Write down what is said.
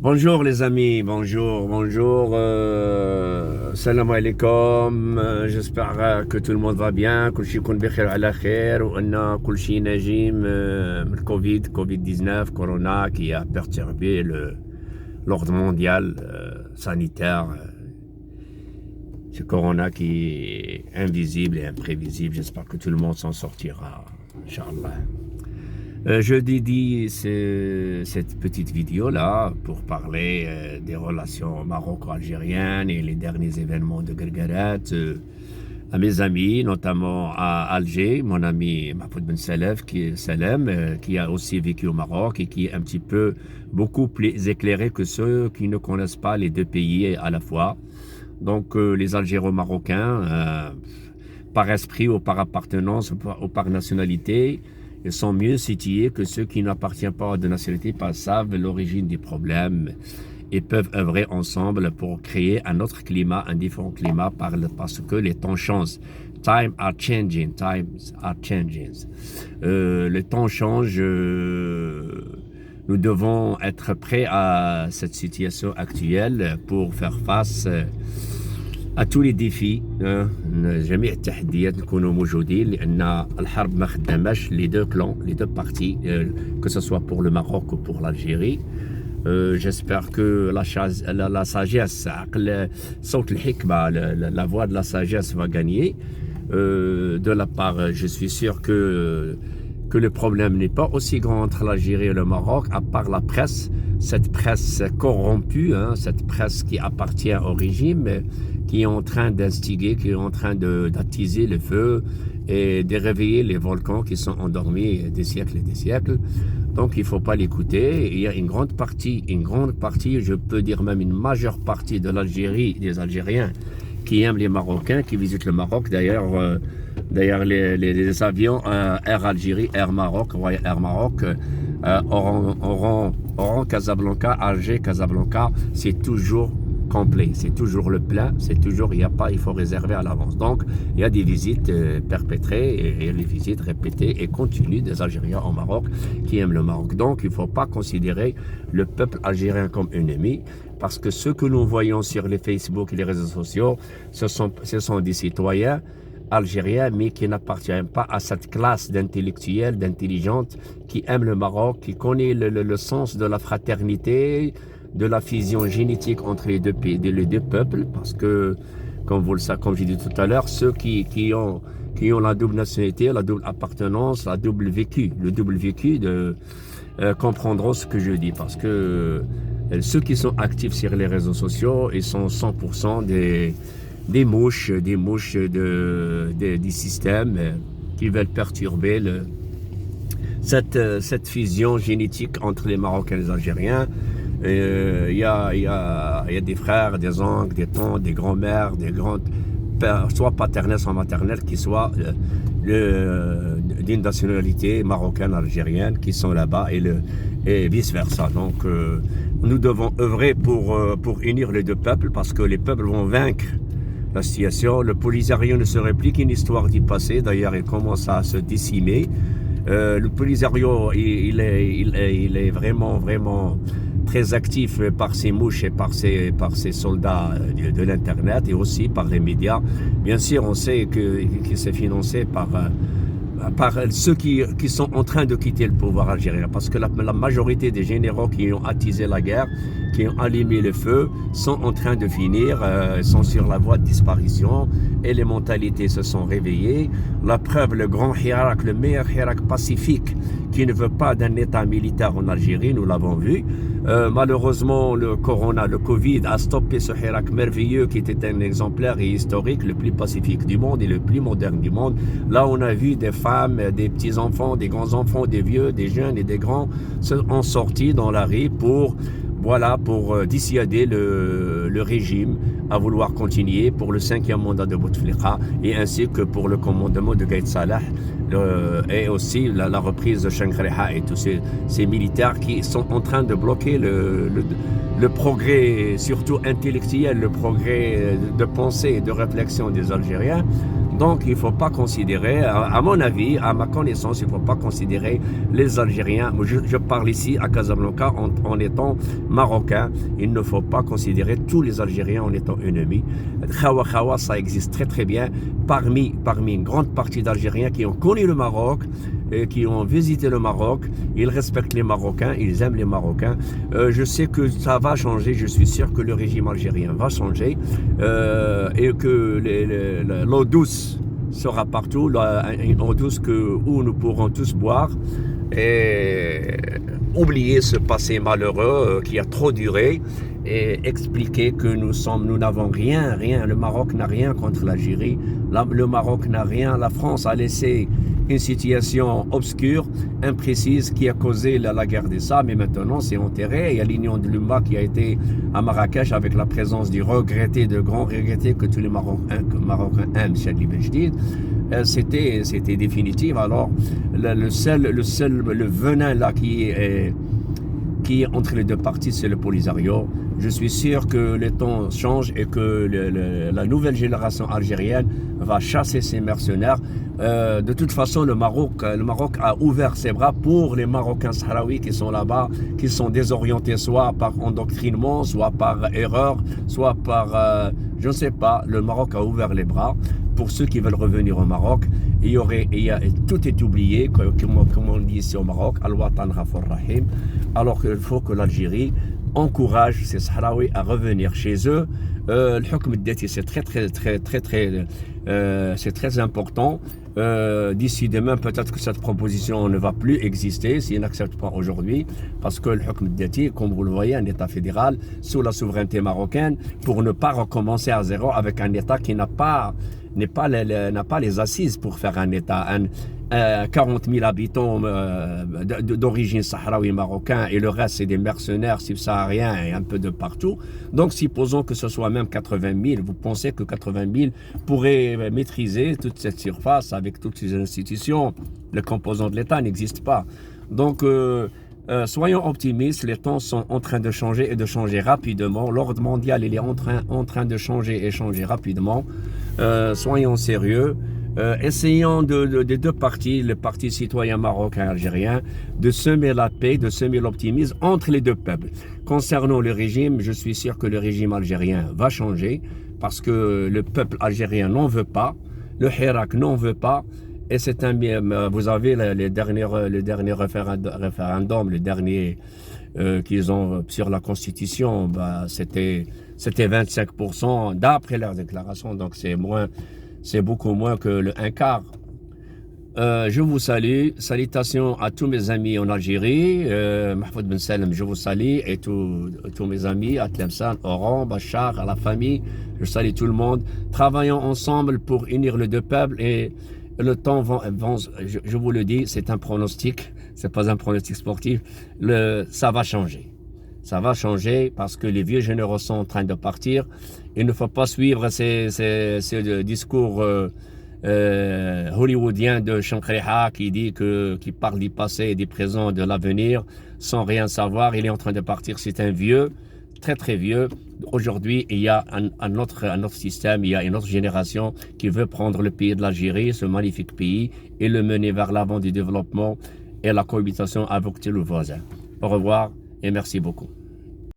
Bonjour les amis, bonjour. Salam alaikum. J'espère que tout le monde va bien. كل شيء يكون بخير على خير وأن كل شيء نجيم من Covid-19, Corona qui a perturbé l'ordre mondial sanitaire. Ce Corona qui est invisible et imprévisible. J'espère que tout le monde s'en sortira, Inch'Allah. Je dédie cette petite vidéo-là pour parler des relations maroco-algériennes et les derniers événements de Guerguerat à mes amis, notamment à Alger, mon ami Mahfoud Ben Salem, qui a aussi vécu au Maroc et qui est un petit peu beaucoup plus éclairé que ceux qui ne connaissent pas les deux pays à la fois. Donc les Algéro-Marocains, par esprit ou par appartenance ou par nationalité, ils sont mieux situés que ceux qui n'appartiennent pas de nationalité, pas savent l'origine des problèmes et peuvent œuvrer ensemble pour créer un autre climat, un différent climat parce que les temps changent. Times are changing. Les temps changent. Nous devons être prêts à cette situation actuelle pour faire face à tous les défis. جميع التحديات نكونوا موجودين لأن الحرب ما خداماش les deux clans, les deux parties, que ce soit pour le Maroc ou pour l'Algérie. J'espère que la sagesse, صوت الحكمة, la voix de la sagesse va gagner. De la part, je suis sûr que le problème n'est pas aussi grand entre l'Algérie et le Maroc, à part la presse, cette presse corrompue, cette presse qui appartient au régime, qui est en train d'instiguer, qui est en train d'attiser le feu et de réveiller les volcans qui sont endormis des siècles et des siècles. Donc il ne faut pas l'écouter. Il y a une grande partie, je peux dire même une majeure partie de l'Algérie, des Algériens, qui aiment les Marocains, qui visitent le Maroc. D'ailleurs, les avions Air Algérie, Air Maroc, Royal Air Maroc, Oran, Casablanca, Alger, Casablanca, c'est toujours complet, c'est toujours le plein, c'est toujours, il faut réserver à l'avance. Donc, il y a des visites perpétrées et les visites répétées et continues des Algériens au Maroc qui aiment le Maroc. Donc, il ne faut pas considérer le peuple algérien comme ennemi, parce que ce que nous voyons sur les Facebook et les réseaux sociaux, ce sont des citoyens algériens, mais qui n'appartiennent pas à cette classe d'intellectuels, d'intelligentes, qui aiment le Maroc, qui connaissent le sens de la fraternité, de la fusion génétique entre les deux peuples, parce que, comme j'ai dit tout à l'heure, ceux qui ont la double nationalité, la double appartenance, le double vécu comprendront ce que je dis, parce que ceux qui sont actifs sur les réseaux sociaux, ils sont 100% des mouches du système qui veulent perturber cette fusion génétique entre les Marocains et les Algériens. Il y a des frères, des oncles, des tantes, des grands-mères, des grandes pères, soit paternels, soit maternels, qui soient d'une nationalité marocaine, algérienne, qui sont là-bas et vice-versa. Donc, nous devons œuvrer pour unir les deux peuples, parce que les peuples vont vaincre la situation. Le Polisario ne serait plus qu'une histoire du passé. D'ailleurs, il commence à se décimer. Le Polisario, il est vraiment très actif par ses mouches et par ses soldats de l'Internet et aussi par les médias. Bien sûr, on sait que c'est financé par ceux qui sont en train de quitter le pouvoir algérien, parce que la majorité des généraux qui ont attisé la guerre, qui ont allumé le feu, sont en train de finir, sont sur la voie de disparition, et les mentalités se sont réveillées. La preuve, le grand Hirak, le meilleur Hirak pacifique, qui ne veut pas d'un état militaire en Algérie, nous l'avons vu. Malheureusement, le Corona, le Covid a stoppé ce Hirak merveilleux qui était un exemplaire et historique, le plus pacifique du monde et le plus moderne du monde. Là, on a vu des femmes, des petits-enfants, des grands-enfants, des vieux, des jeunes et des grands ont sorti dans la rue pour dissuader le régime à vouloir continuer pour le 5e mandat de Bouteflika, et ainsi que pour le commandement de Gaïd Salah, et aussi la reprise de Chankreha et tous ces militaires qui sont en train de bloquer le progrès, surtout intellectuel, le progrès de pensée et de réflexion des Algériens. Donc, il ne faut pas considérer, à mon avis, à ma connaissance, il ne faut pas considérer les Algériens. Je parle ici à Casablanca en étant marocain. Il ne faut pas considérer tous les Algériens en étant ennemis. Khawa Khawa, ça existe très très bien parmi une grande partie d'Algériens qui ont connu le Maroc et qui ont visité le Maroc. Ils respectent les Marocains, ils aiment les Marocains. Je sais que ça va changer, je suis sûr que le régime algérien va changer et que l'eau douce sera partout, une eau douce où nous pourrons tous boire et oublier ce passé malheureux qui a trop duré et expliquer que nous n'avons rien, le Maroc n'a rien contre l'Algérie, le Maroc n'a rien, la France a laissé une situation obscure, imprécise qui a causé la guerre des sables, mais maintenant c'est enterré. Il y a l'union de l'Umma qui a été à Marrakech avec la présence du regretté, de grands regrettés que tous les Marocains aiment, Chadli Bejdid. C'était définitif. Alors le venin là qui est entre les deux parties, c'est le Polisario. Je suis sûr que les temps changent et que la nouvelle génération algérienne va chasser ces mercenaires. De toute façon, le Maroc a ouvert ses bras pour les Marocains sahraouis qui sont là-bas, qui sont désorientés soit par endoctrinement, soit par erreur, soit par... je ne sais pas, le Maroc a ouvert les bras pour ceux qui veulent revenir au Maroc. Tout est oublié, comme on dit ici au Maroc, Al-Watan Ghafur Rahim. Alors qu'il faut que l'Algérie encourage ces Sahraouis à revenir chez eux. Le Hukm Dati, c'est très important. D'ici demain, peut-être que cette proposition ne va plus exister s'ils n'acceptent pas aujourd'hui, parce que le Hukm Dati, comme vous le voyez, un État fédéral sous la souveraineté marocaine, pour ne pas recommencer à zéro avec un État qui n'a pas les assises pour faire un État. 40 000 habitants d'origine sahraoui marocain et le reste c'est des mercenaires subsahariens et un peu de partout. Donc supposons que ce soit même 80 000, vous pensez que 80 000 pourraient maîtriser toute cette surface avec toutes ces institutions? Le composant de l'État n'existe pas. Donc soyons optimistes, les temps sont en train de changer et de changer rapidement. L'ordre mondial il est en train de changer et changer rapidement. Soyons sérieux. Essayons des deux partis, le parti citoyen marocain et algérien, de semer la paix, de semer l'optimisme entre les deux peuples. Concernant le régime, je suis sûr que le régime algérien va changer parce que le peuple algérien n'en veut pas, le Hirak n'en veut pas. Et c'est vous avez le dernier référendum, le dernier qu'ils ont sur la Constitution, c'était 25% d'après leur déclaration, donc c'est beaucoup moins que le un quart. Je vous salue, salutations à tous mes amis en Algérie, Mahfoud Ben Salem, je vous salue, et tous mes amis à Tlemcen, Oran, Bachar, à la famille, je salue tout le monde. Travaillons ensemble pour unir les deux peuples et le temps je vous le dis, c'est un pronostic, c'est pas un pronostic sportif, ça va changer. Ça va changer parce que les vieux généraux sont en train de partir. Il ne faut pas suivre ces discours hollywoodiens de Shankriha qui parle du passé, du présent, de l'avenir, sans rien savoir. Il est en train de partir. C'est un vieux, très très vieux. Aujourd'hui, il y a un autre système, il y a une autre génération qui veut prendre le pays de l'Algérie, ce magnifique pays, et le mener vers l'avant du développement et la cohabitation avec tous les voisins. Au revoir et merci beaucoup.